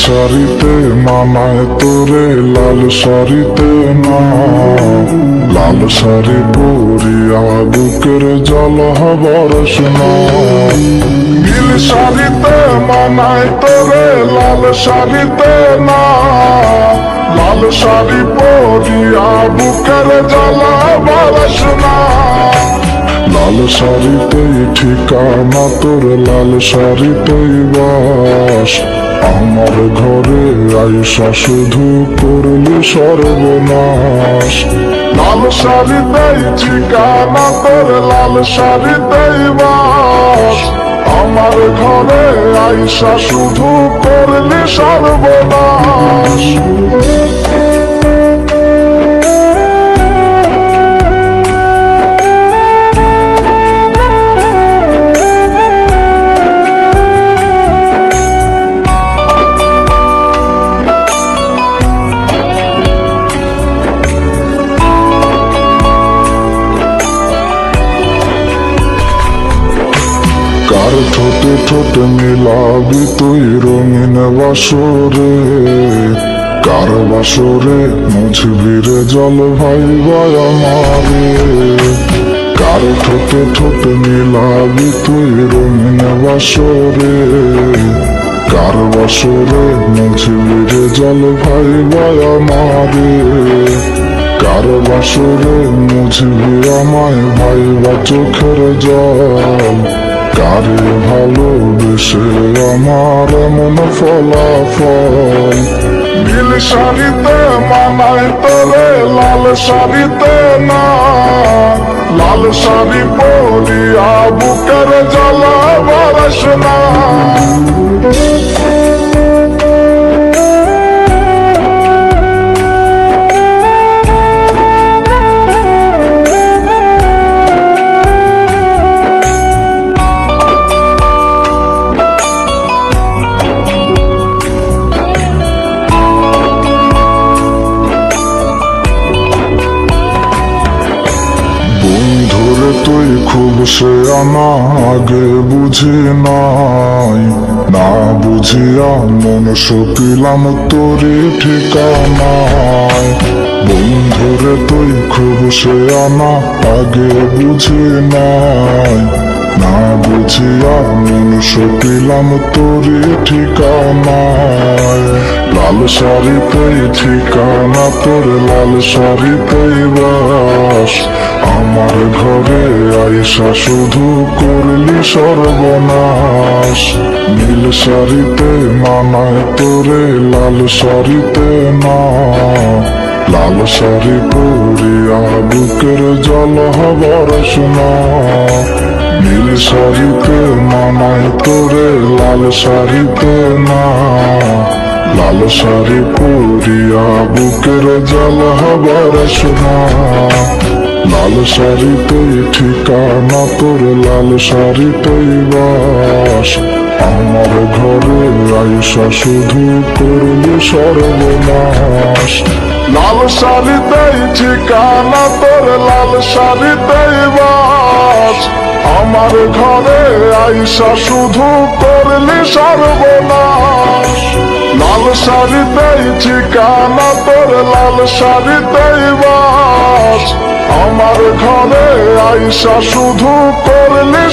শাড়িতে মানায় তোরে লাল শাড়িতে না, লাল শাড়ি পরিয়া বুকের জল বরস না। নীল শাড়িতে মানায় তোরে লাল শাড়িতে না, লাল শাড়ি পরিয়া বুকের জল বরস না। লাল শাড়িতেই ঠিকানা তোর, লাল শাড়িতেই বাস। আমার ঘরে আইসা শুধু করলি সর্বনাশ। লাল শাড়িতেই ঠিকানা তোর, লাল শাড়িতেই বাস। আমার ঘরে আইসা শুধু করলি সর্বনাশ। কার ঠোঁটে ঠোঁটে মিলাবি তুই রঙিন বাসরে, কার বাসরে মুছবি রে জল ভাইবা আমারে। কার ঠোঁটে ঠোঁটে মিলাবি তুই রঙিন বাসরে, কার বাসরে মুছবি রে জল ভাইবা আমারে। কার বাসরে মুছবি আমায় ভাইবা চোখের জল, কারে ভালোবেসে আমার এমন ফলাফল। নীল শাড়িতে মানায় তোরে লাল শাড়িতে না, লাল শাড়ি পরিয়া বুকের জ্বালা বরস না। তুই খুব সে আনা আগে বুঝি নাই, না বুঝিয়া মন সপিলাম তোরে ঠিকানায়। বন্ধুরে তুই খুব সে আনা আগে বুঝি নাই, না বুঝিয়া মন সপিলাম তোরে ঠিকানায়। লাল শাড়িতেই ঠিকানা তোর, লাল শাড়িতেই বাস। আমার ঘরে আইসা শুধু করলি সর্বনাশ। নীল শাড়িতে মানায় তোরে লাল শাড়িতে না, লাল শাড়ি পরিয়া বুকের জল বরস না। নীল শাড়িতে মানায় তোরে লাল শাড়িতে না, লাল শাড়ি পরিয়া বুকের জল বরস না। লাল শাড়িতেই ঠিকানা তোর, লাল শাড়িতেই বাস। আমার ঘরে আইসা শুধু করলি সর্বনাশ। লাল শাড়িতেই ঠিকানা তোর, লাল শাড়িতেই বাস। আমার ঘরে আইসা শুধু করলি সর্বনাশ। লাল শাড়িতেই ঠিকানা তোর, লাল শাড়িতেই বাস। আমার ঘরে আইসা শুধু করলি